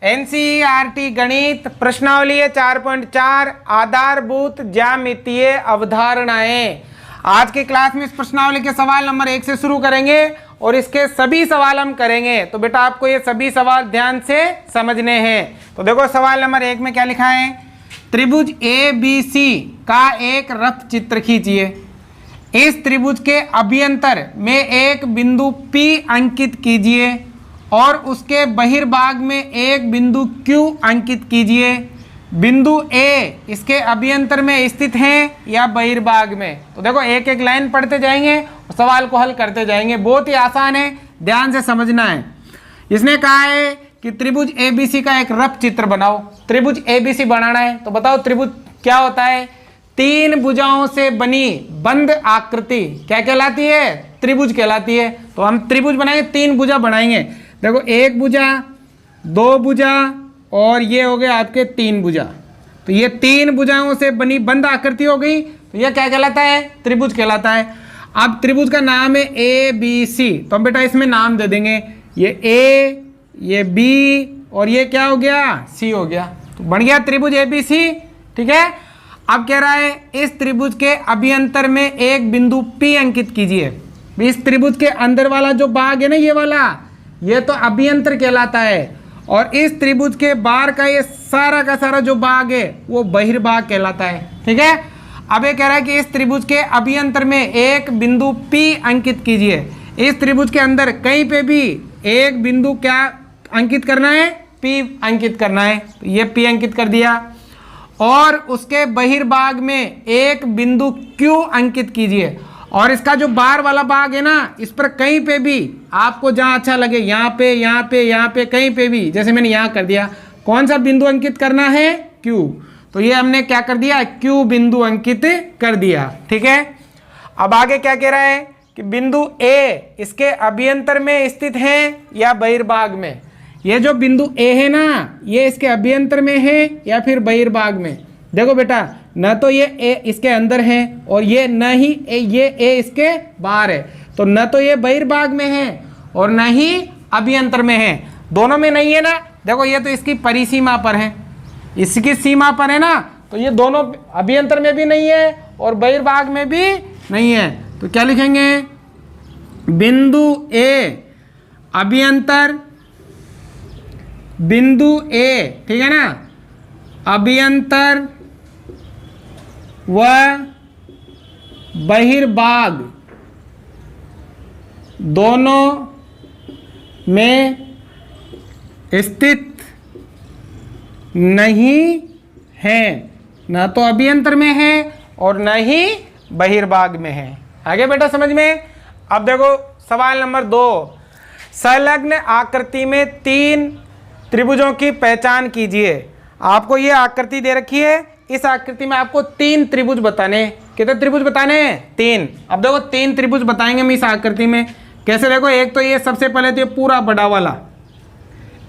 NCERT गणित प्रश्नावली 4.4 आधारभूत ज्यामितीय अवधारणाएं। आज की क्लास में इस प्रश्नावली के सवाल नंबर 1 से शुरू करेंगे और इसके सभी सवाल हम करेंगे। तो बेटा आपको ये सभी सवाल ध्यान से समझने हैं। तो देखो सवाल नंबर 1 में क्या लिखा है, त्रिभुज ABC का एक रफ चित्र खींचिए। इस त्रिभुज के अभ्यंतर में एक बिंदु P अंकित कीजिए और उसके बहिर्भाग में एक बिंदु Q अंकित कीजिए। बिंदु A इसके अभ्यंतर में स्थित है या बहिर्भाग में। तो देखो एक एक लाइन पढ़ते जाएंगे और सवाल को हल करते जाएंगे। बहुत ही आसान है, ध्यान से समझना है। इसने कहा है कि त्रिभुज ABC का एक रफ चित्र बनाओ। त्रिभुज ABC बनाना है तो बताओ त्रिभुज क्या होता है। 3 भुजाओं से बनी बंद आकृति क्या कहलाती है, त्रिभुज कहलाती है। तो हम त्रिभुज बनाएंगे, 3 भुजा बनाएंगे। देखो 1 भुजा, 2 भुजा और ये हो गए आपके 3 भुजा। तो ये 3 भुजाओं से बनी बंद आकृति हो गई। तो ये क्या कहलाता है, त्रिभुज कहलाता है। अब त्रिभुज का नाम है ABC, तो हम बेटा इसमें नाम दे देंगे। ये A, ये B और ये क्या हो गया, C हो गया। तो बन गया त्रिभुज ABC। ठीक है। अब कह रहा है इस त्रिभुज के अभ्यंतर में एक बिंदु P अंकित कीजिए। इस त्रिभुज के अंदर वाला जो भाग है ना, ये वाला, ये तो अभ्यंतर कहलाता है। और इस त्रिभुज के बाहर का ये सारा का सारा जो भाग है वो बहिर्भाग कहलाता है। ठीक है। अब ये कह रहा है कि इस त्रिभुज के अभ्यंतर में एक बिंदु P अंकित कीजिए। इस त्रिभुज के अंदर कहीं पे भी एक बिंदु क्या अंकित करना है, P अंकित करना है। तो ये P अंकित कर दिया। और उसके बहिर्भाग में एक बिंदु Q अंकित कीजिए। और इसका जो बाहर वाला भाग है ना, इस पर कहीं पे भी आपको जहां अच्छा लगे, यहाँ पे, यहाँ पे, यहाँ पे, कहीं पे भी, जैसे मैंने यहाँ कर दिया, कौन सा बिंदु अंकित करना है, Q। तो ये हमने क्या कर दिया, Q बिंदु अंकित कर दिया। ठीक है। अब आगे क्या कह रहा है कि बिंदु A इसके अभ्यंतर में स्थित है या बहिर्भाग में। ये जो बिंदु A है ना, ये इसके अभ्यंतर में है या फिर बहिर्भाग में। देखो बेटा, न तो ये A इसके अंदर है और ये न ही ये A इसके बाहर है। तो न तो ये बहिर्भाग में है और न ही अभ्यंतर में है, दोनों में नहीं है ना। देखो ये तो इसकी परिसीमा पर है, इसकी सीमा पर है ना। तो ये दोनों अभ्यंतर में भी नहीं है और बहिर्भाग में भी नहीं है। तो क्या लिखेंगे, बिंदु A अभ्यंतर, बिंदु A, ठीक है ना, अभ्यंतर व बहिर्भाग दोनों में स्थित नहीं है। न तो अभ्यंतर में है और न ही बहिर्भाग में है। आगे बेटा समझ में। अब देखो सवाल नंबर 2, संलग्न आकृति में 3 त्रिभुजों की पहचान कीजिए। आपको ये आकृति दे रखी है, इस आकृति में आपको 3 त्रिभुज बताने। कितने त्रिभुज बताने हैं, 3। अब देखो 3 त्रिभुज बताएंगे हम इस आकृति में। कैसे, देखो एक तो ये सबसे पहले तो ये पूरा बड़ा वाला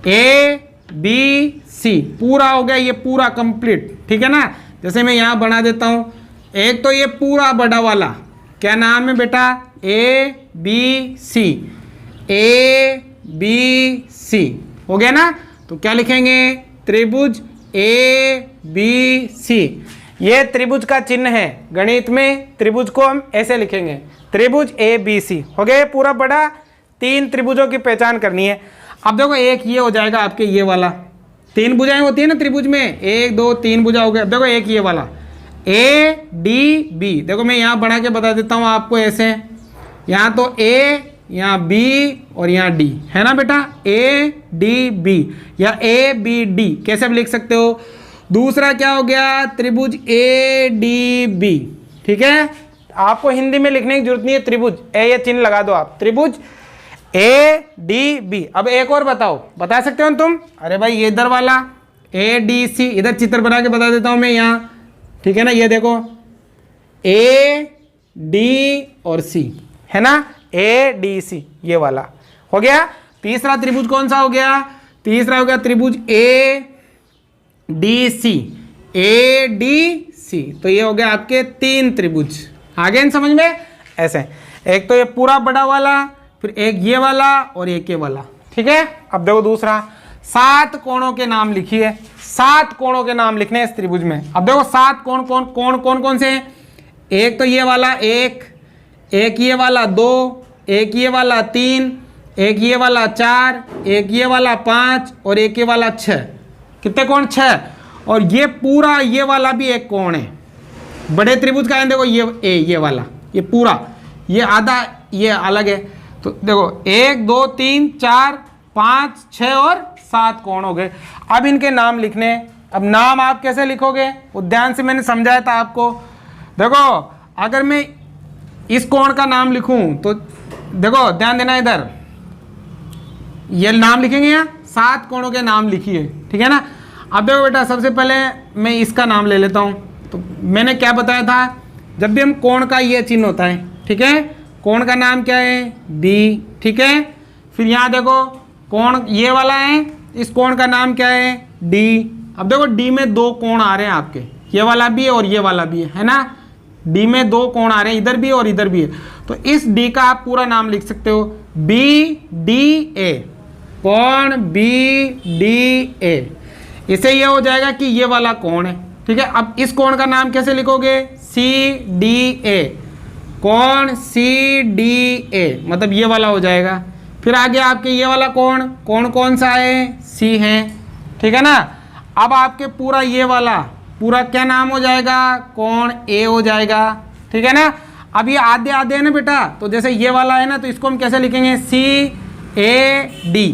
ABC पूरा हो गया, ये पूरा कंप्लीट। ठीक है ना। जैसे मैं यहाँ बना देता हूँ, एक तो ये पूरा बड़ा वाला क्या नाम है बेटा, ABC, ABC हो गया ना। तो क्या लिखेंगे, त्रिभुज ABC। ये त्रिभुज का चिन्ह है। गणित में त्रिभुज को हम ऐसे लिखेंगे, त्रिभुज ABC हो गया पूरा बड़ा। 3 त्रिभुजों की पहचान करनी है। अब देखो एक ये हो जाएगा आपके ये वाला, 3 भुजाएं होती है ना त्रिभुज में, 1 2 3 भुजा हो गया। अब देखो एक ये वाला ADB। देखो मैं यहाँ बना के बता देता हूँ आपको ऐसे, यहाँ तो A, यहाँ B और यहाँ D है ना बेटा, ADB या ABD कैसे भी लिख सकते हो। दूसरा क्या हो गया, त्रिभुज ADB। ठीक है। आपको हिंदी में लिखने की जरूरत नहीं है, त्रिभुज ये चिन्ह लगा दो आप, त्रिभुज ADB। अब एक और बताओ, बता सकते हो तुम। अरे भाई ये इधर वाला ADC, इधर चित्र बना के बता देता हूं मैं यहाँ। ठीक है ना, ये देखो AD और C है ना, ADC ये वाला हो गया। तीसरा त्रिभुज कौन सा हो गया, तीसरा हो गया त्रिभुज ADC, ADC। तो ये हो गया आपके 3 त्रिभुज। आगे इन समझ में ऐसे, एक तो ये पूरा बड़ा वाला, फिर एक ये वाला और एक ये वाला। ठीक है। अब देखो दूसरा, 7 कोणों के नाम लिखिए। 7 कोणों के नाम लिखने हैं इस त्रिभुज में। अब देखो 7 कोण कौन से हैं? एक तो ये वाला 1, एक ये वाला 2, एक ये वाला 3, एक ये वाला 4, एक ये वाला 5 और एक ये वाला 6। कितने कोण? 6। और ये पूरा ये वाला भी एक कोण है। बड़े त्रिभुज का है, देखो ये वाला, ये पूरा, ये आधा, ये अलग है। तो देखो 1 2 3 4 5 6 और 7 कोण हो गए। अब इनके नाम लिखने। अब नाम आप कैसे लिखोगे? ध्यान से मैंने समझाया था आपको। देखो अगर मैं इस कोण का नाम लिखूं तो देखो ध्यान देना, इधर ये नाम लिखेंगे, यहाँ 7 कोणों के नाम लिखिए, ठीक है ना। अब देखो बेटा, सबसे पहले मैं इसका नाम ले लेता हूँ। तो मैंने क्या बताया था, जब भी हम कोण का ये चिन्ह होता है, ठीक है, कोण का नाम क्या है? बी, ठीक है। फिर यहाँ देखो कोण ये वाला है, इस कोण का नाम क्या है? डी। अब देखो डी में 2 कोण आ रहे हैं आपके, ये वाला भी है और ये वाला भी है ना। डी में 2 कोण आ रहे हैं, इधर भी और इधर भी है। तो इस डी का आप पूरा नाम लिख सकते हो, बी डी ए, कोण बी डी ए। इसे ये हो जाएगा कि ये वाला कोण है, ठीक है। अब इस कोण का नाम कैसे लिखोगे? सी डी ए, कोण सी डी ए, मतलब ये वाला हो जाएगा। फिर आगे आपके ये वाला कोण कौन सा है? सी है, ठीक है ना। अब आपके पूरा ये वाला पूरा क्या नाम हो जाएगा? कोण ए हो जाएगा, ठीक है ना। अब ये आधे आधे है ना बेटा, तो जैसे ये वाला है ना, तो इसको हम कैसे लिखेंगे? सी ए डी,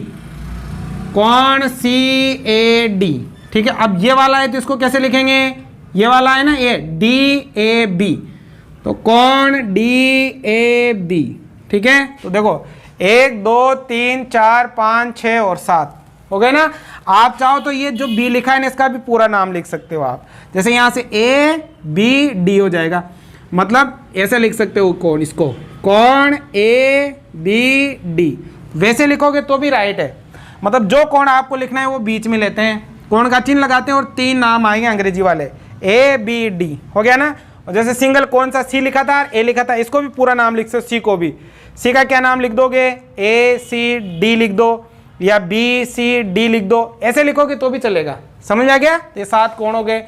कोण सी ए डी, ठीक है। अब ये वाला है तो इसको कैसे लिखेंगे? ये वाला है ना ए, डी ए बी, तो कोण डी ए बी, ठीक है। तो देखो 1 2 3 4 5 6 और 7 हो गए ना। आप चाहो तो ये जो बी लिखा है ना, इसका भी पूरा नाम लिख सकते हो आप। जैसे यहाँ से ए बी डी हो जाएगा, मतलब ऐसे लिख सकते हो कोण, इसको कोण ए बी डी। वैसे लिखोगे तो भी राइट है, मतलब जो कोण आपको लिखना है वो बीच में लेते हैं, कोण का चिन्ह लगाते हैं और 3 नाम आएंगे अंग्रेजी वाले, ए बी डी, हो गया ना। और जैसे सिंगल कौन सा सी लिखा था, ए लिखा था, इसको भी पूरा नाम लिख सकते हो। सी को भी, सी का क्या नाम लिख दोगे? ए सी डी लिख दो, या बी सी डी लिख दो, ऐसे लिखोगे तो भी चलेगा। समझ आ गया? ये 7 कोण हो गए।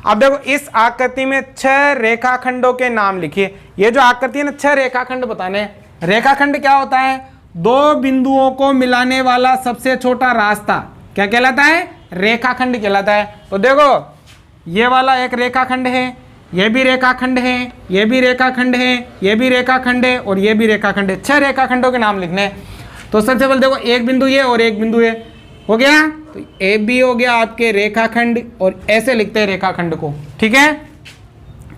अब देखो इस आकृति में 6 रेखाखंडों के नाम लिखिए। ये जो आकृति है ना, 6 रेखाखंड बताने हैं। रेखाखंड क्या होता है? 2 बिंदुओं को मिलाने वाला सबसे छोटा रास्ता क्या कहलाता है? रेखाखंड कहलाता है। तो देखो ये वाला एक रेखाखंड है, ये भी रेखाखंड है, ये भी रेखाखंड है, ये भी रेखाखंड है और ये भी रेखाखंड है। 6 रेखाखंडों के नाम लिखने हैं। तो सबसे पहले देखो एक बिंदु ये और एक बिंदु ये, हो गया। तो ए बी हो गया आपके रेखाखंड, और ऐसे लिखते हैं रेखाखंड को, ठीक है।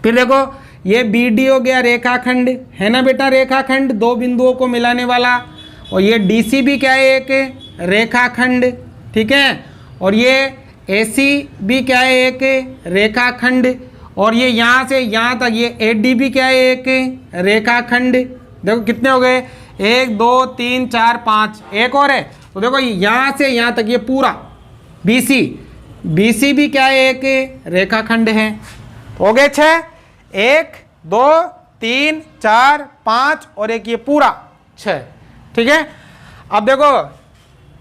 फिर देखो ये बी डी हो गया रेखाखंड, है ना बेटा, रेखाखंड 2 बिंदुओं को मिलाने वाला। और ये डी सी भी क्या है? एक रेखाखंड, ठीक है। और ये ए सी भी क्या है? एक रेखाखंड। और ये यहाँ से यहाँ तक ये ए डी भी क्या है? एक रेखाखंड। देखो कितने हो गए? 1 2 3 4 5, एक और है। तो देखो यहाँ से यहाँ तक ये पूरा बी सी भी क्या है? एक रेखाखंड है। हो गए 6, 1 2 3 4 5 और एक ये पूरा 6, ठीक है। अब देखो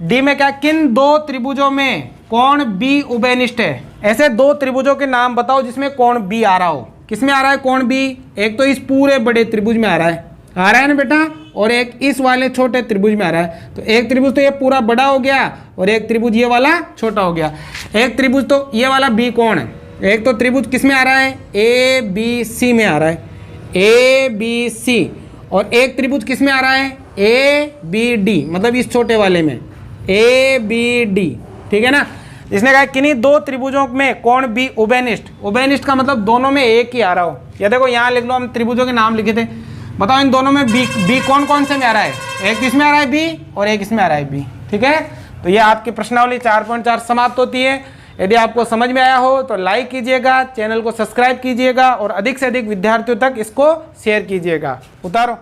डी में क्या, किन 2 त्रिभुजों में कोण बी उभयनिष्ठ है? ऐसे 2 त्रिभुजों के नाम बताओ जिसमें कोण बी आ रहा हो। किसमें आ रहा है कोण बी? एक तो इस पूरे बड़े त्रिभुज में आ रहा है ना बेटा, और एक इस वाले छोटे त्रिभुज में आ रहा है। तो एक त्रिभुज तो ये पूरा बड़ा हो गया और एक त्रिभुज ये वाला छोटा हो गया। एक त्रिभुज तो ये वाला बी कोण है। एक तो त्रिभुज किस में आ रहा है? ए बी सी में आ रहा है, ए बी सी। और एक त्रिभुज किस में आ रहा है? ए बी डी, मतलब इस छोटे वाले में ए बी डी, ठीक है ना। इसने कहा किन्हीं 2 त्रिभुजों में कोण बी उभयनिष्ठ। उभयनिष्ठ का मतलब दोनों में एक ही आ रहा हो। या देखो यहाँ लिख लो, हम त्रिभुजों के नाम लिखे थे। बताओ इन दोनों में बी कौन से में आ रहा है? एक इसमें आ रहा है बी और एक इसमें आ रहा है बी, ठीक है। तो ये आपकी प्रश्नावली 4.4 समाप्त होती है। यदि आपको समझ में आया हो तो लाइक कीजिएगा, चैनल को सब्सक्राइब कीजिएगा और अधिक से अधिक विद्यार्थियों तक इसको शेयर कीजिएगा। उतारो।